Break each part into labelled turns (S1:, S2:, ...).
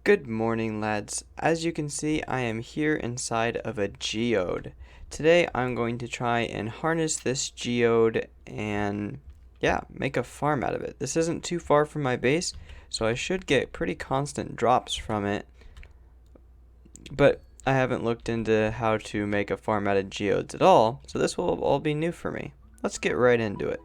S1: Good morning, lads. As you can see, I am here inside of a geode. Today I'm going to try and harness this geode and make a farm out of it. This isn't too far from my base, so I should get pretty constant drops from it. But I haven't looked into how to make a farm out of geodes at all, so this will all be new for me. Let's get right into it.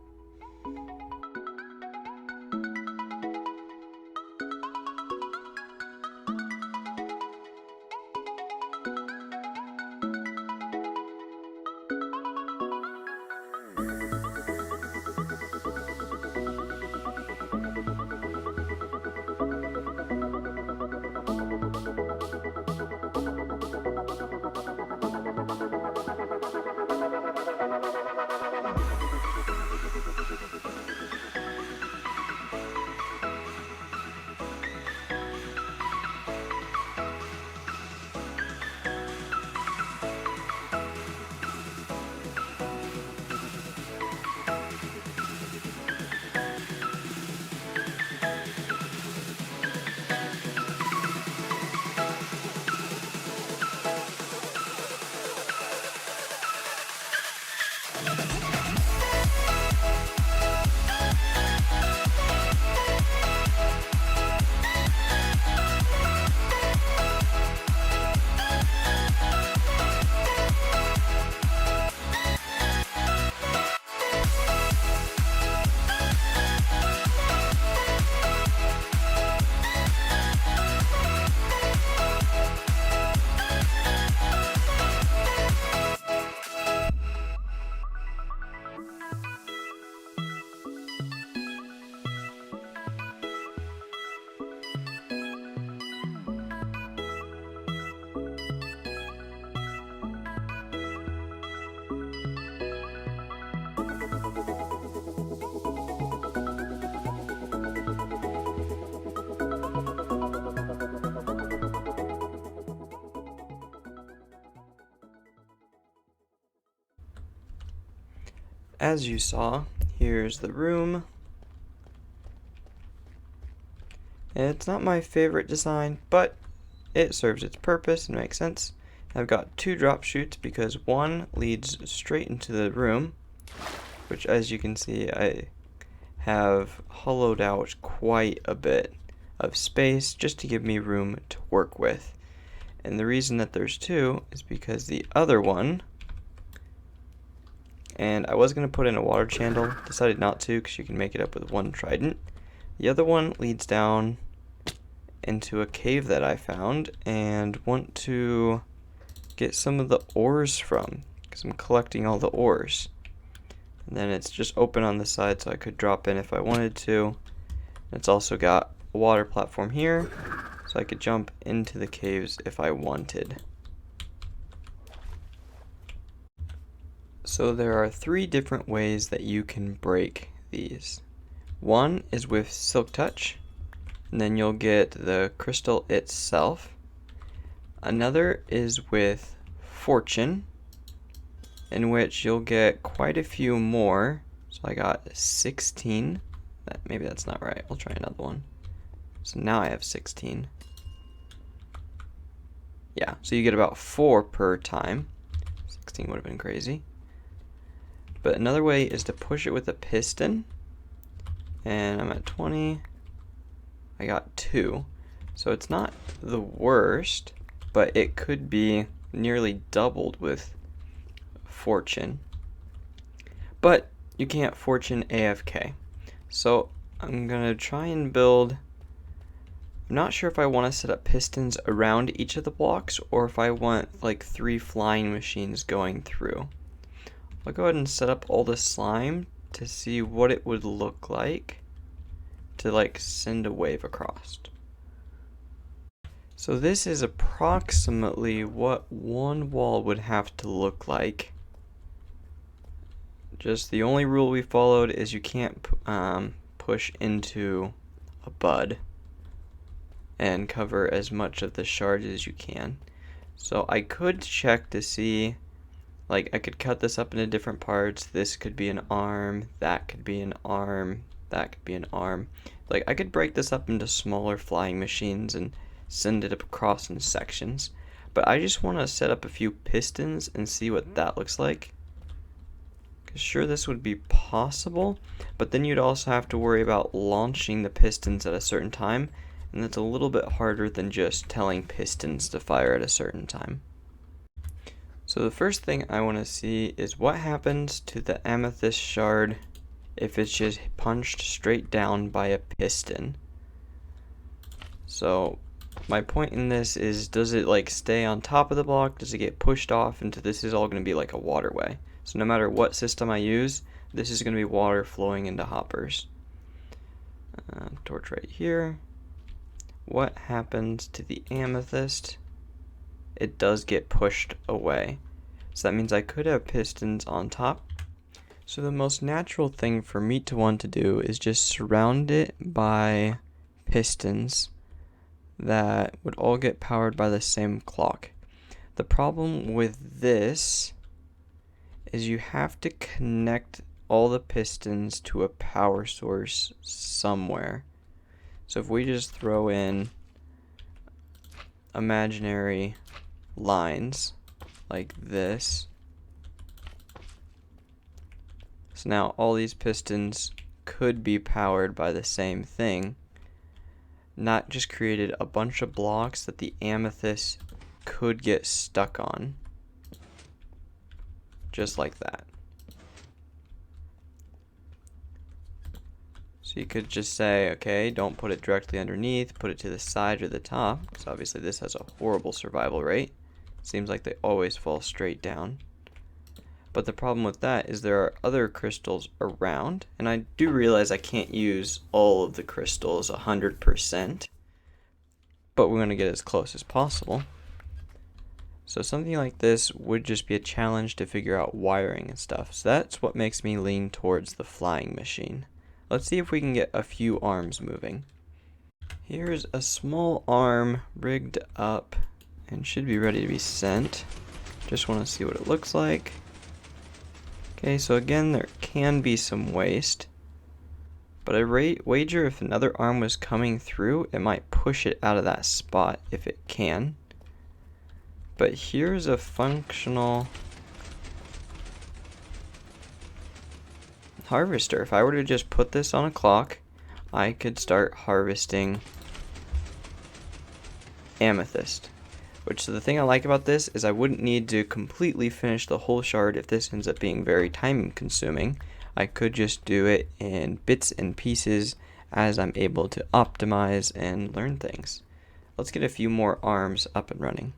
S1: As you saw, here's the room. It's not my favorite design, but it serves its purpose and makes sense. I've got two drop chutes because one leads straight into the room, which as you can see I have hollowed out quite a bit of space just to give me room to work with. And the reason that there's two is because the other one, and I was going to put in a water channel, decided not to because you can make it up with one trident. The other one leads down into a cave that I found and want to get some of the ores from because I'm collecting all the ores. And then it's just open on the side so I could drop in if I wanted to. It's also got a water platform here so I could jump into the caves if I wanted. So there are three different ways that you can break these. One is with Silk Touch, and then you'll get the crystal itself. Another is with Fortune, in which you'll get quite a few more. So I got 16. Maybe that's not right. I'll try another one. So now I have 16. Yeah, so you get about 4 per time. 16 would have been crazy. But another way is to push it with a piston, and I'm at 20. I got 2. So it's not the worst, but it could be nearly doubled with Fortune. But you can't Fortune AFK. So I'm gonna try and build. I'm not sure if I want to set up pistons around each of the blocks or if I want like 3 flying machines going through. I'll go ahead and set up all the slime to see what it would look like to like send a wave across. So this is approximately what one wall would have to look like. Just the only rule we followed is you can't push into a bud and cover as much of the shards as you can. So I could check to see, like I could cut this up into different parts. This could be an arm, that could be an arm, that could be an arm. Like I could break this up into smaller flying machines and send it across in sections. But I just want to set up a few pistons and see what that looks like. Sure, this would be possible, but then you'd also have to worry about launching the pistons at a certain time, and that's a little bit harder than just telling pistons to fire at a certain time. So the first thing I want to see is what happens to the amethyst shard if it's just punched straight down by a piston. So my point in this is, does it like stay on top of the block? Does it get pushed off into this is all going to be like a waterway? So no matter what system I use, this is going to be water flowing into hoppers. Torch right here. What happens to the amethyst? It does get pushed away. So that means I could have pistons on top. So the most natural thing for me to want to do is just surround it by pistons that would all get powered by the same clock. The problem with this is you have to connect all the pistons to a power source somewhere. So if we just throw in imaginary lines like this, so now all these pistons could be powered by the same thing, not just created a bunch of blocks that the amethyst could get stuck on. Just like that. So you could just say, okay, don't put it directly underneath, put it to the side or the top, because obviously this has a horrible survival rate. Seems like they always fall straight down. But the problem with that is there are other crystals around, and I do realize I can't use all of the crystals 100%, but we're going to get as close as possible. So something like this would just be a challenge to figure out wiring and stuff. So that's what makes me lean towards the flying machine. Let's see if we can get a few arms moving. Here's a small arm rigged up and should be ready to be sent. Just want to see what it looks like. Okay, so again, there can be some waste. But I wager if another arm was coming through, it might push it out of that spot if it can. But here's a functional harvester. If I were to just put this on a clock, I could start harvesting amethyst. So the thing I like about this is I wouldn't need to completely finish the whole shard if this ends up being very time consuming. I could just do it in bits and pieces as I'm able to optimize and learn things. Let's get a few more arms up and running.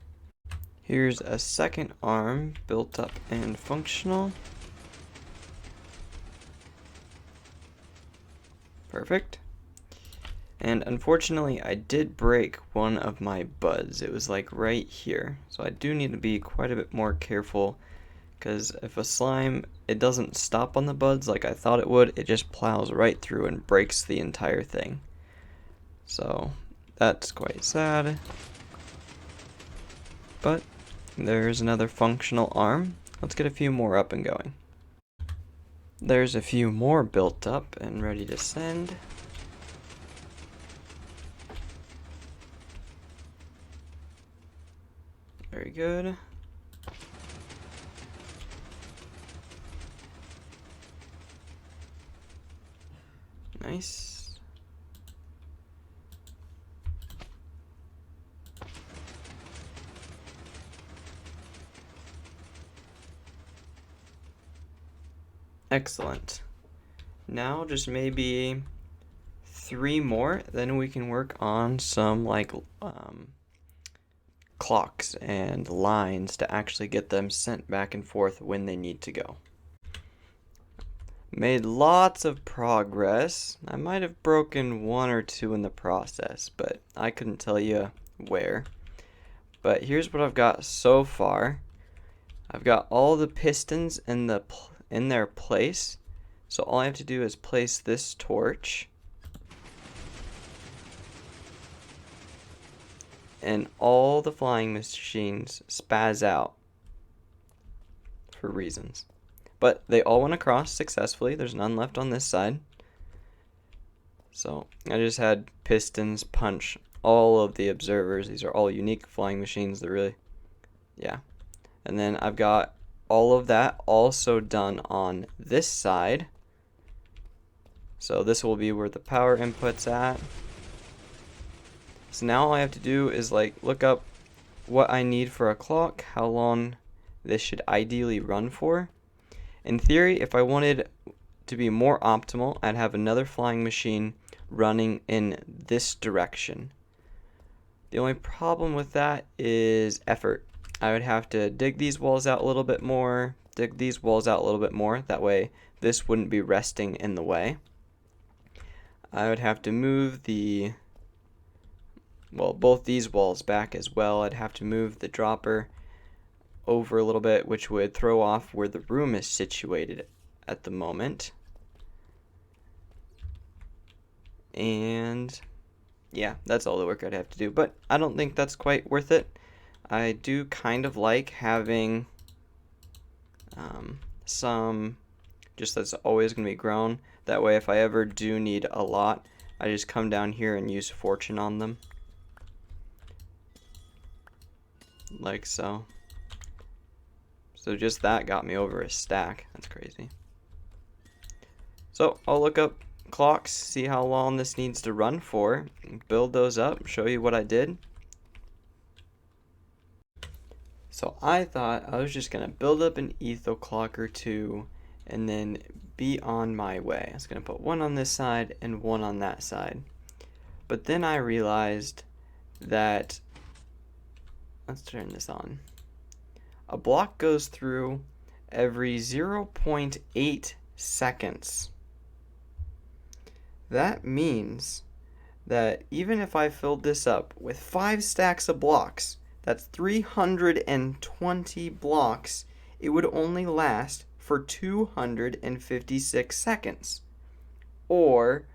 S1: Here's a second arm built up and functional. Perfect. And unfortunately, I did break one of my buds. It was like right here. So I do need to be quite a bit more careful, because if a slime, it doesn't stop on the buds like I thought it would, it just plows right through and breaks the entire thing. So that's quite sad. But there's another functional arm. Let's get a few more up and going. There's a few more built up and ready to send. Very good. Nice. Excellent. Now just maybe 3 more, then we can work on some like clocks and lines to actually get them sent back and forth when they need to go. Made lots of progress. I might have broken 1 or 2 in the process, but I couldn't tell you where. But here's what I've got so far. I've got all the pistons in their place. So all I have to do is place this torch. And all the flying machines spaz out for reasons. But they all went across successfully. There's none left on this side. So I just had pistons punch all of the observers. These are all unique flying machines. They're really, yeah. And then I've got all of that also done on this side. So this will be where the power input's at. So now all I have to do is like look up what I need for a clock, how long this should ideally run for. In theory, if I wanted to be more optimal, I'd have another flying machine running in this direction. The only problem with that is effort. I would have to dig these walls out a little bit more, dig these walls out a little bit more. That way this wouldn't be resting in the way. I would have to move both these walls back as well. I'd have to move the dropper over a little bit, which would throw off where the room is situated at the moment. And yeah, that's all the work I'd have to do, but I don't think that's quite worth it. I do kind of like having some just that's always going to be grown. That way if I ever do need a lot, I just come down here and use fortune on them. Like so. So just that got me over a stack. That's crazy. So I'll look up clocks, see how long this needs to run for, build those up, show you what I did. So I thought I was just gonna build up an etho clock or two and then be on my way. I was gonna put one on this side and one on that side. But then I realized that, let's turn this on. A block goes through every 0.8 seconds. That means that even if I filled this up with 5 stacks of blocks, that's 320 blocks, it would only last for 256 seconds, or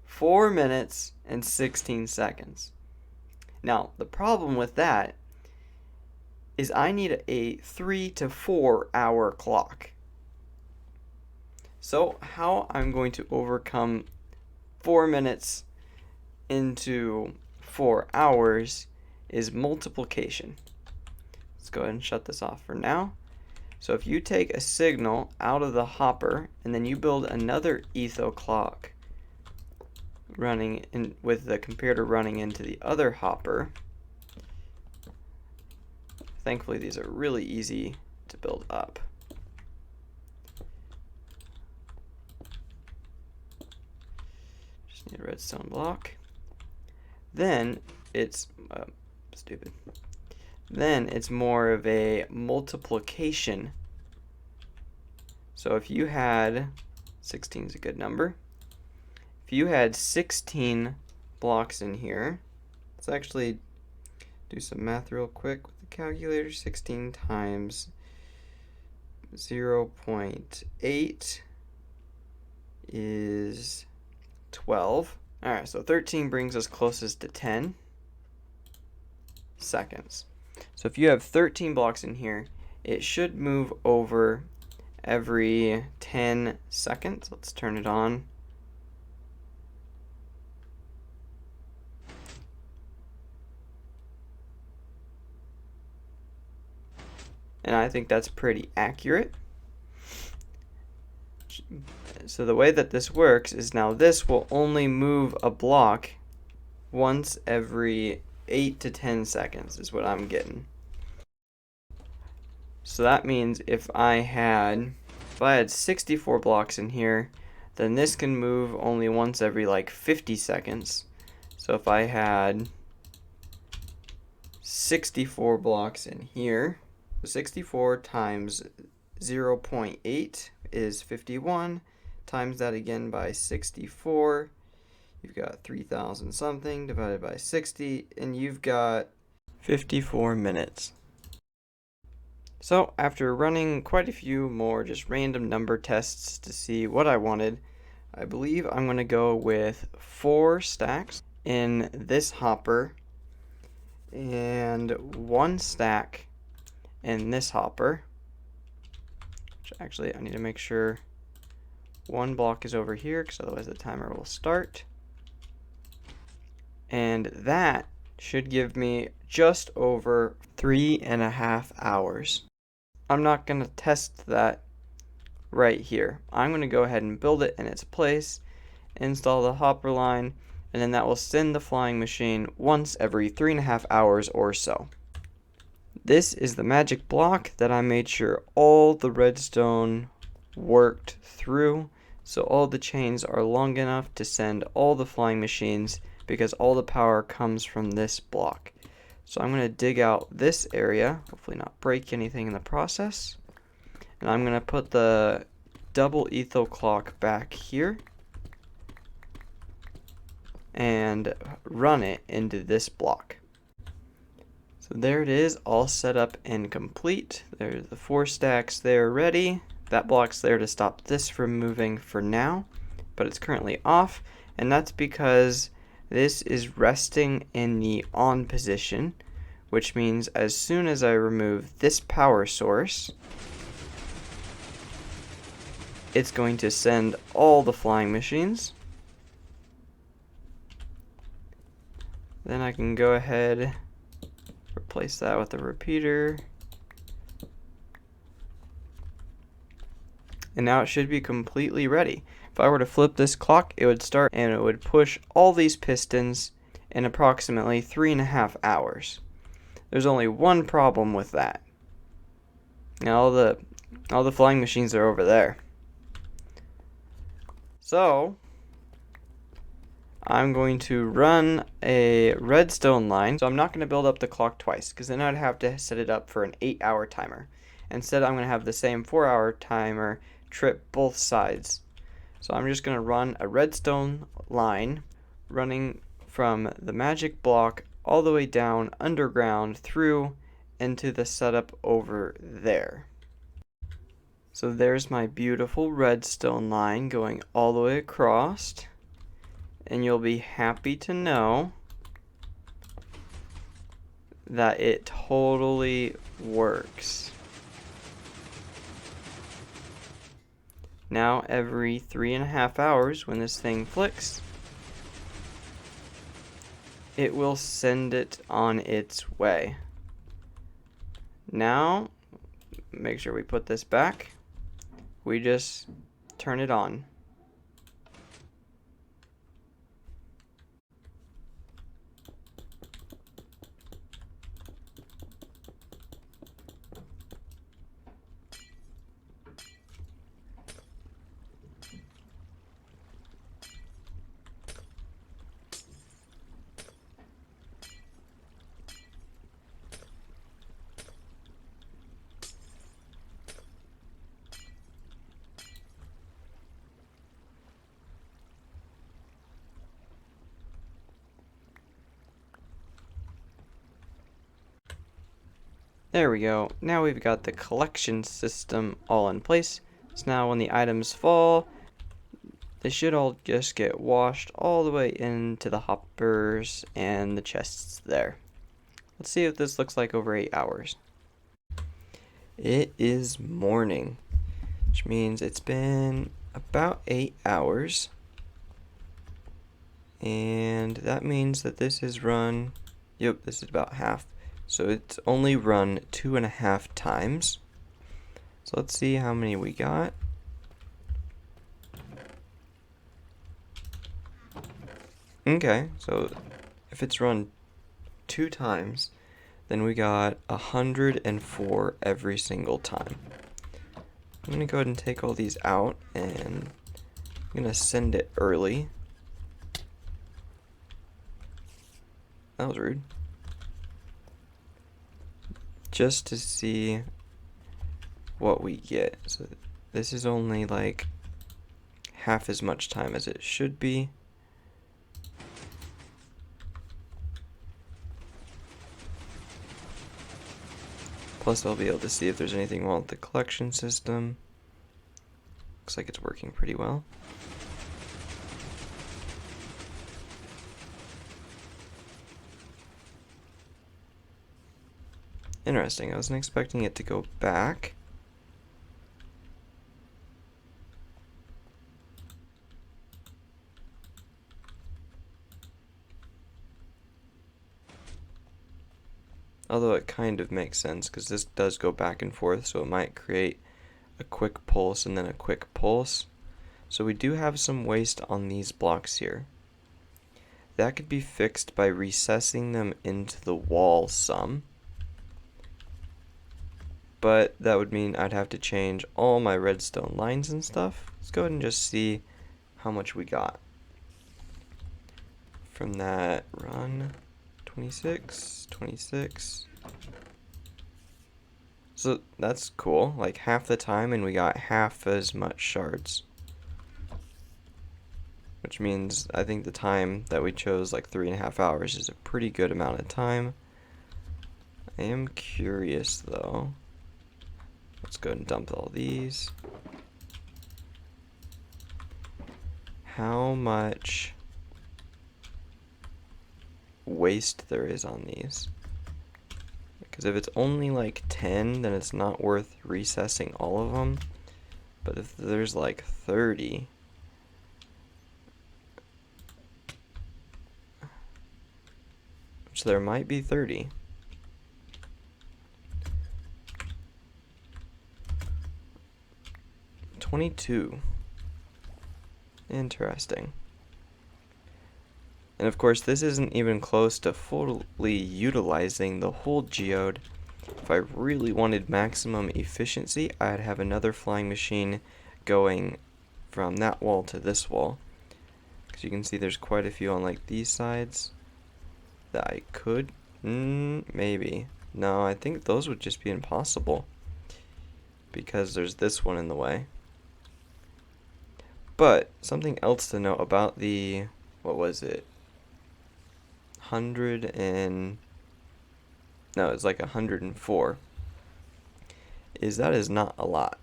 S1: 4 minutes and 16 seconds. Now, the problem with that is I need a 3 to 4 hour clock. So how I'm going to overcome 4 minutes into 4 hours is multiplication. Let's go ahead and shut this off for now. So if you take a signal out of the hopper and then you build another etho clock running in with the computer running into the other hopper, thankfully these are really easy to build up. Just need a redstone block. Then it's Then it's more of a multiplication. So if you had 16 is a good number. If you had 16 blocks in here, let's actually do some math real quick with the calculator. 16 times 0.8 is 12. Alright, so 13 brings us closest to 10 seconds. So if you have 13 blocks in here, it should move over every 10 seconds. Let's turn it on. And I think that's pretty accurate. So the way that this works is now this will only move a block once every 8 to 10 seconds is what I'm getting. So that means if I had 64 blocks in here, then this can move only once every like 50 seconds. So if I had 64 blocks in here, 64 times 0.8 is 51, times that again by 64, you've got 3,000 something divided by 60, and you've got 54 minutes. So after running quite a few more just random number tests to see what I wanted, I believe I'm going to go with 4 stacks in this hopper and 1 stack in this hopper. Which actually I need to make sure 1 block is over here because otherwise the timer will start. And that should give me just over 3.5 hours. I'm not going to test that right here. I'm going to go ahead and build it in its place, install the hopper line, and then that will send the flying machine once every 3.5 hours or so. This is the magic block that I made sure all the redstone worked through, so all the chains are long enough to send all the flying machines, because all the power comes from this block. So I'm going to dig out this area, hopefully not break anything in the process, and I'm going to put the double etho clock back here and run it into this block. So there it is, all set up and complete. There's the 4 stacks there ready. That block's there to stop this from moving for now, but it's currently off, and that's because this is resting in the on position, which means as soon as I remove this power source, it's going to send all the flying machines. Then I can go ahead, replace that with a repeater. And now it should be completely ready. If I were to flip this clock, it would start and it would push all these pistons in approximately 3.5 hours. There's only one problem with that. Now all the flying machines are over there. So I'm going to run a redstone line. So I'm not going to build up the clock twice, because then I'd have to set it up for an 8-hour timer. Instead, I'm going to have the same 4-hour timer trip both sides. So I'm just going to run a redstone line running from the magic block all the way down underground through into the setup over there. So there's my beautiful redstone line going all the way across, and you'll be happy to know that it totally works. Now every 3.5 hours, when this thing flicks, it will send it on its way. Now, make sure we put this back. We just turn it on. There we go. Now we've got the collection system all in place. So now when the items fall, they should all just get washed all the way into the hoppers and the chests there. Let's see what this looks like over 8 hours. It is morning, which means it's been about 8 hours. And that means that this is run, yep, this is about half. So it's only run 2.5 times. So let's see how many we got. Okay, so if it's run 2 times, then we got 104 every single time. I'm gonna go ahead and take all these out, and I'm gonna send it early. That was rude. Just to see what we get. So this is only like half as much time as it should be. Plus I'll be able to see if there's anything wrong with the collection system. Looks like it's working pretty well. Interesting, I wasn't expecting it to go back. Although it kind of makes sense because this does go back and forth, so it might create a quick pulse and then a quick pulse. So we do have some waste on these blocks here. That could be fixed by recessing them into the wall some. But that would mean I'd have to change all my redstone lines and stuff. Let's go ahead and just see how much we got from that run. 26, 26. So that's cool, like half the time, and we got half as much shards. Which means I think the time that we chose, like 3.5 hours, is a pretty good amount of time. I am curious though. Let's go ahead and dump all these. How much waste there is on these. Because if it's only like 10, then it's not worth recessing all of them. But if there's like 30, which there might be 30. $22. Interesting. And of course, this isn't even close to fully utilizing the whole geode. If I really wanted maximum efficiency, I'd have another flying machine going from that wall to this wall. Because you can see there's quite a few on like these sides that I could, maybe. No, I think those would just be impossible because there's this one in the way. But something else to note about the, what was it? 104, is that is not a lot.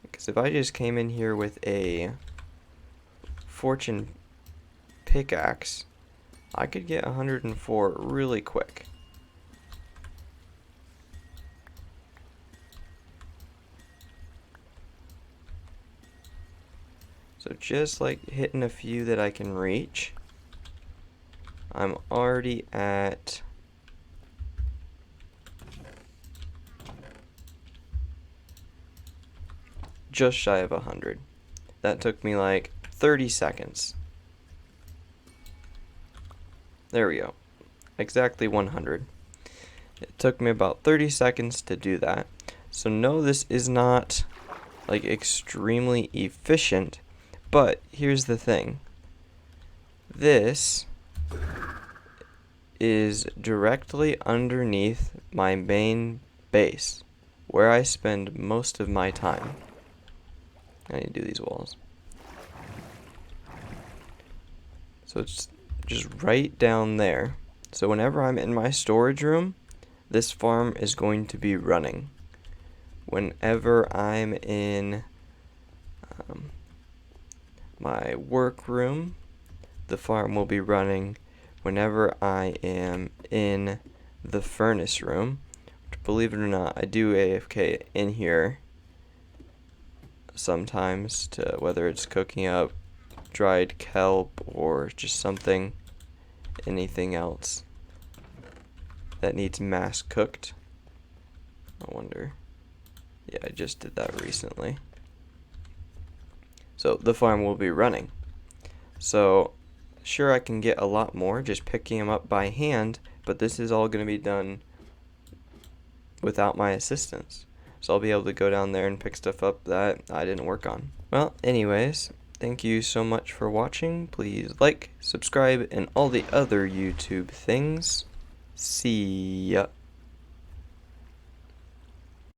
S1: Because if I just came in here with a fortune pickaxe, I could get 104 really quick. So just like hitting a few that I can reach, I'm already at just shy of 100. That took me like 30 seconds. There we go. Exactly 100. It took me about 30 seconds to do that. So no, this is not like extremely efficient, but here's the thing. This is directly underneath my main base, where I spend most of my time. I need to do these walls. So it's just right down there. So whenever I'm in my storage room, this farm is going to be running. Whenever I'm in my workroom, the farm will be running. Whenever I am in the furnace room, which, believe it or not, I do AFK in here sometimes, to whether it's cooking up dried kelp or just something, anything else that needs mass cooked. I wonder. Yeah, I just did that recently. So the farm will be running. So sure, I can get a lot more just picking them up by hand, but this is all going to be done without my assistance. So I'll be able to go down there and pick stuff up that I didn't work on. Well, anyways, thank you so much for watching. Please like, subscribe, and all the other YouTube things. See ya.